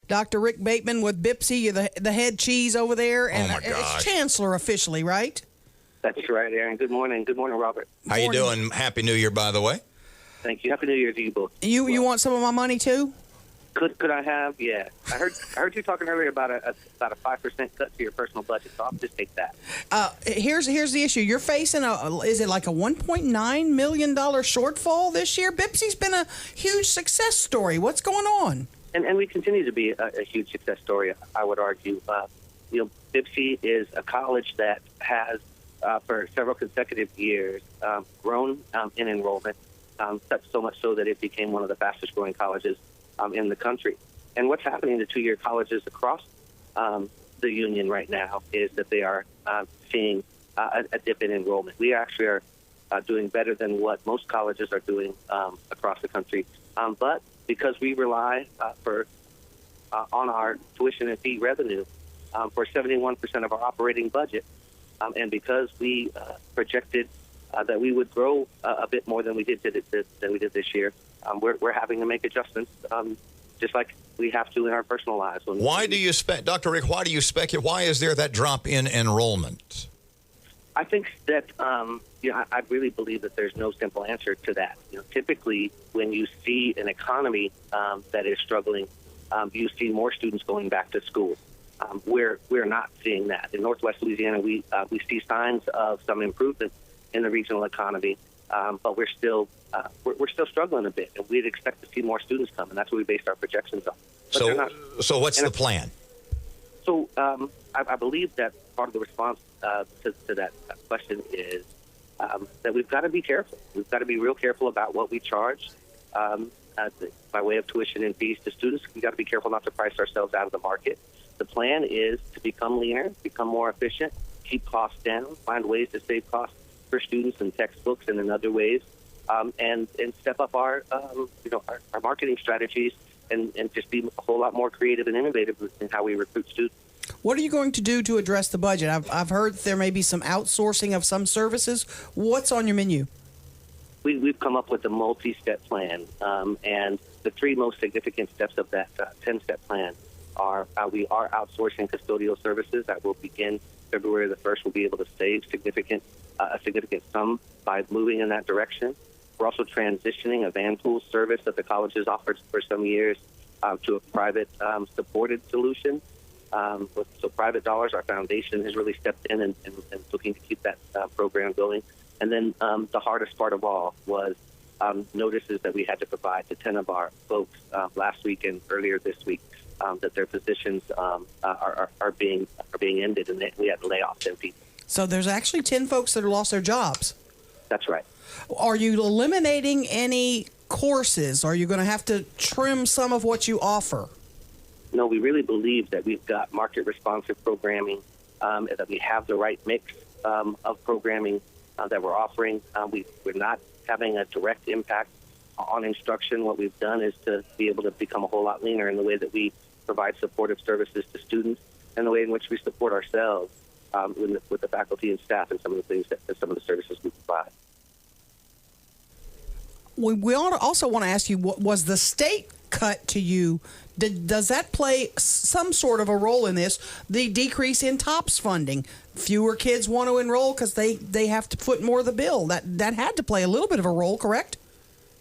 Dr. Rick Bateman with BPCC, the head cheese over there. And Oh, my gosh. It's Chancellor officially, right? That's right, Erin. Good morning. Good morning, Robert. How you doing? Happy New Year, by the way. Thank you. Happy New Year to you both. You want some of my money, too? Could I have? Yeah. I heard you talking earlier about a 5% cut to your personal budget, so I'll just take that. Here's the issue. You're facing is it like a $1.9 million shortfall this year? BPCC's been a huge success story. What's going on? And we continue to be a huge success story, I would argue. BPCC is a college that has, for several consecutive years, grown in enrollment, so much so that it became one of the fastest growing colleges in the country. And what's happening to two-year colleges across the union right now is that they are seeing a dip in enrollment. We actually are doing better than what most colleges are doing across the country. But because we rely on our tuition and fee revenue for 71% of our operating budget, and because we projected that we would grow a bit more than we did this year, we're having to make adjustments, just like we have to in our personal lives. Why do you Dr. Rick? Why do you speculate? Why is there that drop in enrollment? I think that I really believe that there's no simple answer to that. Typically, when you see an economy that is struggling, you see more students going back to school. We're not seeing that in Northwest Louisiana. We see signs of some improvement in the regional economy, but we're still struggling a bit, and we'd expect to see more students come, and that's what we based our projections on. But so what's the plan? So I believe that part of the response to that question is that we've got to be careful. We've got to be real careful about what we charge by way of tuition and fees to students. We've got to be careful not to price ourselves out of the market. The plan is to become leaner, become more efficient, keep costs down, find ways to save costs for students and textbooks and in other ways, and step up our marketing strategies and just be a whole lot more creative and innovative in how we recruit students. What are you going to do to address the budget? I've heard there may be some outsourcing of some services. What's on your menu? We've come up with a multi-step plan, and the three most significant steps of that 10-step plan are we are outsourcing custodial services that will begin February the 1st. We'll be able to save a significant sum by moving in that direction. We're also transitioning a van pool service that the college has offered for some years to a private supported solution. So private dollars, our foundation has really stepped in and looking to keep that program going. And then the hardest part of all was notices that we had to provide to 10 of our folks last week and earlier this week that their positions are being ended, and we had to lay off 10 people. So there's actually 10 folks that have lost their jobs. That's right. Are you eliminating any courses? Are you going to have to trim some of what you offer? No, we really believe that we've got market-responsive programming, that we have the right mix of programming that we're offering. We're not having a direct impact on instruction. What we've done is to be able to become a whole lot leaner in the way that we provide supportive services to students and the way in which we support ourselves with the faculty and staff and some of the things some of the services we provide. We also want to ask you, what was the state cut to you? Does that play some sort of a role in this? The decrease in TOPS funding, fewer kids want to enroll because they have to foot more of the bill. That had to play a little bit of a role, correct?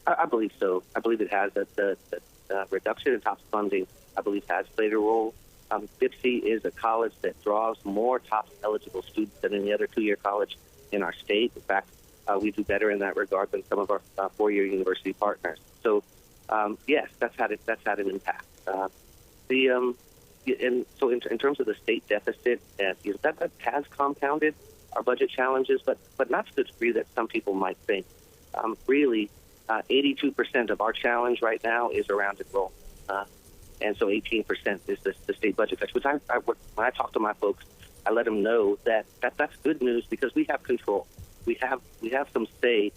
I believe so. I believe it has. The reduction in TOPS funding, I believe, has played a role. BPCC is a college that draws more TOPS eligible students than any other two-year college in our state. In fact, we do better in that regard than some of our four-year university partners. So, yes, that's had an impact. So in terms of the state deficit, that has compounded our budget challenges, but not to the degree that some people might think. Really, 82% of our challenge right now is around enrollment, and so 18% is the state budget cuts. Which when I talk to my folks, I let them know that that's good news because we have control. We have some say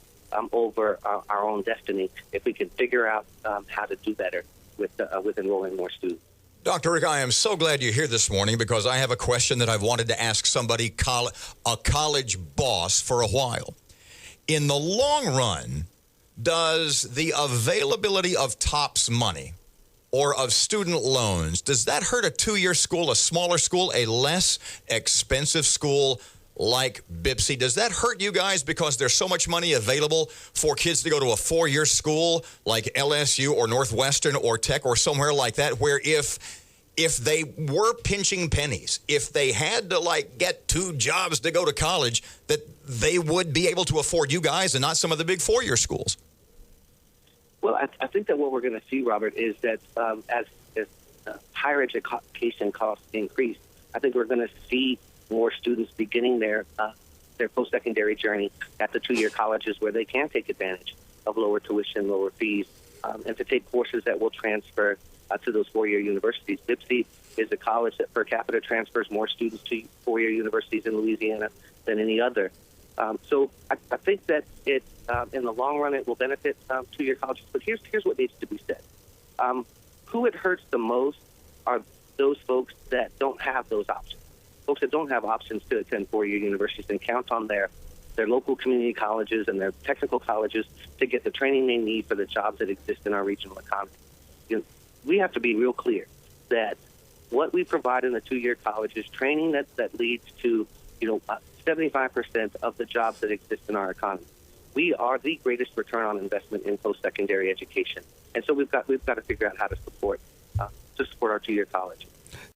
over our own destiny if we can figure out how to do better with enrolling more students. Dr. Rick, I am so glad you're here this morning because I have a question that I've wanted to ask somebody, a college boss, for a while. In the long run, does the availability of TOPS money or of student loans, does that hurt a two-year school, a smaller school, a less expensive school like BPCC? Does that hurt you guys because there's so much money available for kids to go to a four-year school like LSU or Northwestern or Tech or somewhere like that, where if they were pinching pennies, if they had to get two jobs to go to college, that they would be able to afford you guys and not some of the big four-year schools? Well, I think that what we're going to see, Robert, is that as higher education costs increase, I think we're going to see more students beginning their post-secondary journey at the two-year colleges where they can take advantage of lower tuition, lower fees, and to take courses that will transfer to those four-year universities. BPCC is a college that per capita transfers more students to four-year universities in Louisiana than any other. So I think that it, in the long run, it will benefit two-year colleges. But here's what needs to be said. Who it hurts the most are those folks that don't have those options. Folks that don't have options to attend four-year universities and count on their local community colleges and their technical colleges to get the training they need for the jobs that exist in our regional economy. We have to be real clear that what we provide in the two-year college is training that leads to 75% of the jobs that exist in our economy. We are the greatest return on investment in post-secondary education, and so we've got to figure out how to support our two-year college.